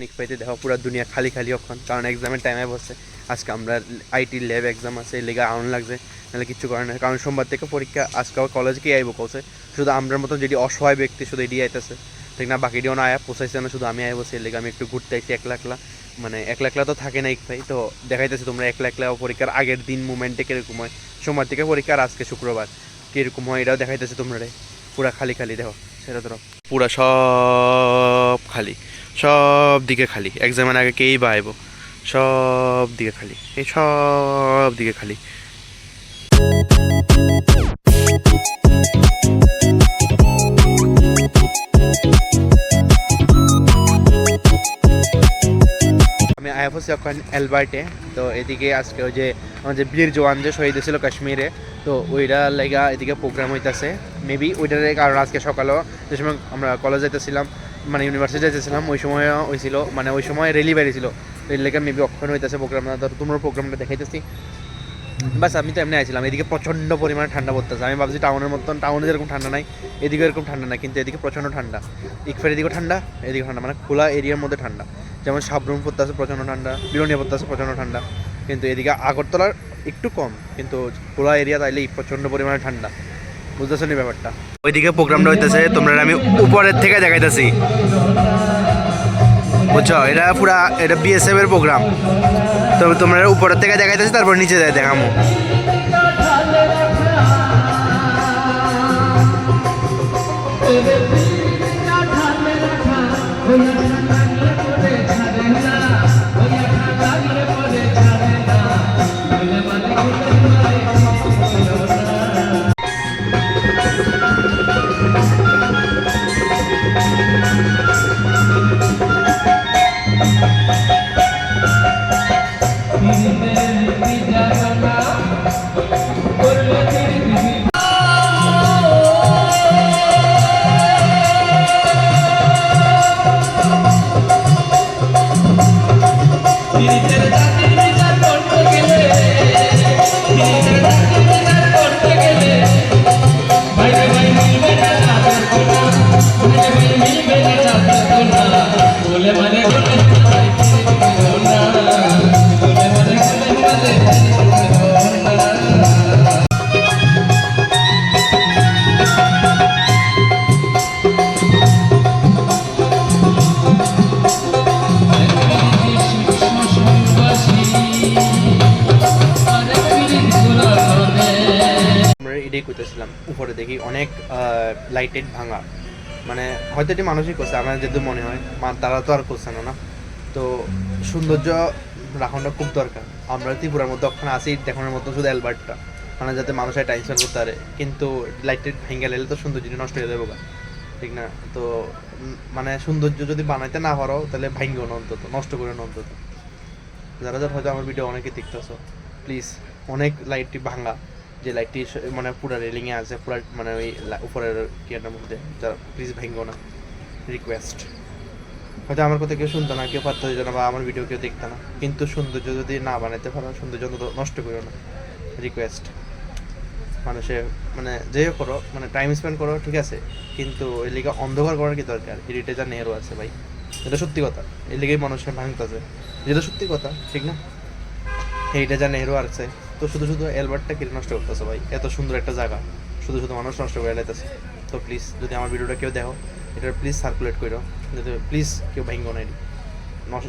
ইকপাইতে দেখো পুরো দুনিয়া খালি খালি এখন, কারণ এক্সামের টাইমে বসছে। আজকে আমরা আইটি ল্যাব এক্সাম আছে, লেগে আউন লাগছে, নাহলে কিছু করে না। কারণ সোমবার থেকে পরীক্ষা, আজকে কলেজে কে আইব কৌছে, শুধু আমরার মতো যেটি অসহায় ব্যক্তি শুধু এটি আইতেছে, ঠিক না? বাকিটিও না আয়া পোষাইছে না, শুধু আমি আইবো। সেই লেগে আমি একটু ঘুরতে আইছি একলা একলা, মানে একলা একলা তো থাকে না ইকপাই, তো দেখাইতেছে তোমরা একলা একলা পরীক্ষার আগের দিন মুভমেন্টে কীরকম হয়, সোমবার থেকে পরীক্ষা আর আজকে শুক্রবার কীরকম হয় এটাও দেখাইতেছে তোমরা। পুরা খালি খালি দেখো, সেটা ধরো পুরা সব খালি, সব দিকে খালি। এক্সামের আগে কেই বা আইব, সব দিকে খালি, এই সব দিকে খালি। আমি আয়া পড়ছি এখন অ্যালবার্টে। তো এদিকে আজকে ওই যে আমাদের বীর জওয়ান যে শহীদ হয়েছিল কাশ্মীরে, তো ওইটার লেগা এদিকে প্রোগ্রাম হইতেছে। মেবি ওইটার কারণ আজকে সকালেও যে সময় আমরা কলেজ যাইতেছিলাম, মানে ইউনিভার্সিটি যাইতেছিলাম, ওই সময় হয়েছিল, মানে ওই সময় রেলি বেরিয়েছিল। তো এর লেগে মেবি অক্ষণ হইতেছে প্রোগ্রামটা। ধরো তোমরা প্রোগ্রামটা দেখাইতেছি। বাস আমি তো এমনি আইছিলাম, এদিকে প্রচণ্ড পরিমাণে ঠান্ডা পড়তেছে। আমি ভাবছি টাউনের মতন, টাউনে যেরকম ঠান্ডা নাই এদিকে এরকম ঠান্ডা নাই, কিন্তু এদিকে প্রচণ্ড ঠান্ডা। ইকফার এদিকেও ঠান্ডা, এদিকে ঠান্ডা, মানে খোলা এরিয়ার মধ্যে ঠান্ডা। যেমন সাবরুম পড়তেছে প্রচণ্ড ঠান্ডা, বিরোনিয়া পড়তেছে প্রচণ্ড ঠান্ডা, কিন্তু এদিকে আগরতলার একটু কম, কিন্তু খোলা এরিয়া তাইলে প্রচণ্ড পরিমাণে ঠান্ডা। বুঝতেছো নি ব্যাপারটা? ওইদিকে প্রোগ্রামটা হইতেছে, তোমরা আমি উপরের থেকে দেখাইতেছি, বুঝছো? এটা পুরা এটা বিএসএফ এর প্রোগ্রাম। তো তোমরা উপরের থেকে দেখাইতেছি, তারপর নিচে যাই দেখামো। এটাই করতেছিলাম, উপরে দেখি অনেক লাইটেড ভাঙা, মানে হয়তো এটি মানুষই করছে আমার যেহেতু মনে হয়, তারা তো আর করছে না। তো সৌন্দর্য রাখানোটা খুব দরকার। আমরা ত্রিপুরার মধ্যে ওখানে আসি দেখানোর মতো শুধু অ্যালবার্টটা, মানে যাতে মানুষের টাইম স্পেন্ড করতে পারে, কিন্তু লাইটেড ভেঙে গেলে তো সৌন্দর্যটা নষ্ট হয়ে যাবে, ঠিক না? তো মানে সৌন্দর্য যদি বানাইতে না পারো তাহলে ভাঙ্গো না, অন্তত নষ্ট করে না অন্তত। যারা যারা হয়তো আমার ভিডিও অনেকে দেখতেছো, প্লিজ, অনেক লাইটটি ভাঙা, যে লাইটটি মানে পুরো রেলিংয়ে আছে, পুরো মানে ওই উপরের কিয়াটার মধ্যে, যারা প্লিজ ভাঙ্গো না, রিকোয়েস্ট। হয়তো আমার কথা কেউ শুনতো না, কেউ পারতো না, বা আমার ভিডিও কেউ দেখতো না, কিন্তু সৌন্দর্য যদি না বানাইতে পারো, সৌন্দর্য নষ্ট করো না, রিকোয়েস্ট। মানুষের মানে যেই করো, মানে টাইম স্পেন্ড করো, ঠিক আছে, কিন্তু এই লিগে অন্ধকার করার কি দরকার? হেরিটেজ আর নেহেরু আছে ভাই, এটা সত্যি কথা। এই লিগেই মানুষের ভাঙতেছে, যেটা সত্যি কথা, ঠিক না? হেরিটেজ আর নেহেরু আছে, তো শুধু শুধু অ্যালবার্টটা কেটে নষ্ট করতেছে ভাই, এত সুন্দর একটা জায়গা শুধু শুধু মানুষ নষ্ট করে লাইতেছে। তো প্লিজ, যদি আমার ভিডিওটা কেউ দেখো, এটা প্লিজ সার্কুলেট করো, যাতে প্লিজ কেউ ভাঙ্গো না। এটি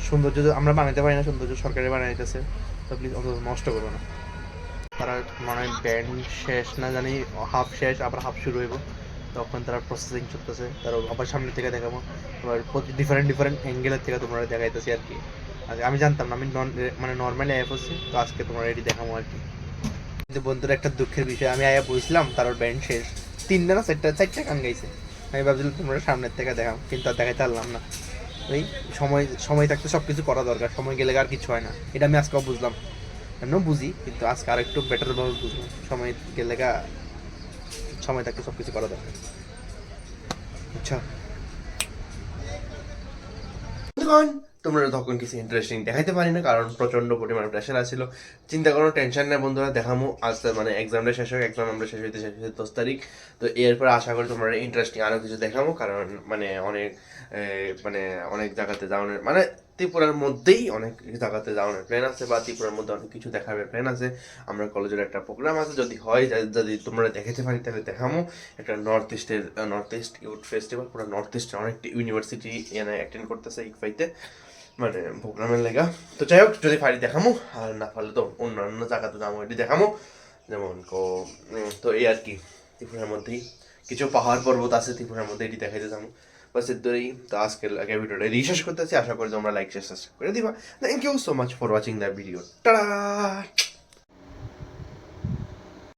সৌন্দর্য আমরা বানাইতে পারি না, সৌন্দর্য সরকারে বানাইতেছে, তো প্লিজ অন্তত নষ্ট করো না। তারা মানে ব্যান্ড শেষ না জানি, হাফ শেষ, আবার হাফ শুরু হইব, তখন তারা প্রসেসিং চলতেছে, তারা আবার সামনে থেকে দেখাবো, আবার ডিফারেন্ট ডিফারেন্ট অ্যাঙ্গেলের থেকে তোমরা দেখাইতেছি আর কি। আমি জানতাম না, আমি মানে নর্মালি আয়া পড়ছি, তো আজকে তোমরা এটি দেখাবো আর কি। কিন্তু বন্ধুরা একটা দুঃখের বিষয়, আমি আয়া বসলাম, তার ব্যান্ড শেষ, 3টা না 4টা গান গাইছে। আমি ভাবছিলাম তোমরা সামনের থেকে দেখাও, কিন্তু আর দেখাইতে পারলাম না। ওই সময় থাকতে সব কিছু করা দরকার, সময় গেলে আর কিছু হয় না, এটা আমি আজকেও বুঝলাম। এমনও বুঝি, কিন্তু আজকে আর একটু বেটারভাবে বুঝবো, সময় গেলে সময় থাকতে সব কিছু করা দরকার। আচ্ছা তোমরা তখন কিছু ইন্টারেস্টিং দেখাইতে পারি না, কারণ প্রচণ্ড পরিমাণে প্রেশার আসছিল। চিন্তা করো, টেনশন নেই বন্ধুরা, দেখামো আস্তে মানে এক্সামটা শেষ হোক, এক্সাম আমরা শেষ হইতে 10 তারিখ। তো এরপর আশা করি তোমরা ইন্টারেস্টিং আরও কিছু দেখামো, কারণ মানে অনেক মানে অনেক জায়গাতে যাওয়ানোর মানে ত্রিপুরার মধ্যেই অনেক জায়গাতে যাওয়ানোর প্ল্যান আছে, বা ত্রিপুরার মধ্যে অনেক কিছু দেখাবার প্ল্যান আছে। আমরা কলেজের একটা প্রোগ্রাম আছে, যদি হয় যদি তোমরা দেখাতে পারি তাহলে দেখামো। একটা নর্থ ইস্ট ইউথ ফেস্টিভ্যাল, পুরো নর্থ ইস্টের অনেকটি ইউনিভার্সিটি এনে অ্যাটেন্ড করতেছে ইকফাইতে, মানে প্রোগ্রামের লেগা। তো যাই হোক, যদি পারি দেখামো, আর না পারলে তো অন্যান্য জায়গাতে যাবো, এটি দেখামো। যেমন তো এই আর কি, ত্রিপুরার মধ্যেই কিছু পাহাড় পর্বত আছে ত্রিপুরার মধ্যে, এটি দেখাইতে যাবো। বাস এর ধরেই তো আজকের ভিডিওটা রিসার্চ করতেছি। আশা করি তোমরা লাইক শেয়ার সাবস্ক্রাইব করে দিবা। Thank you so much for watching the video. Tata.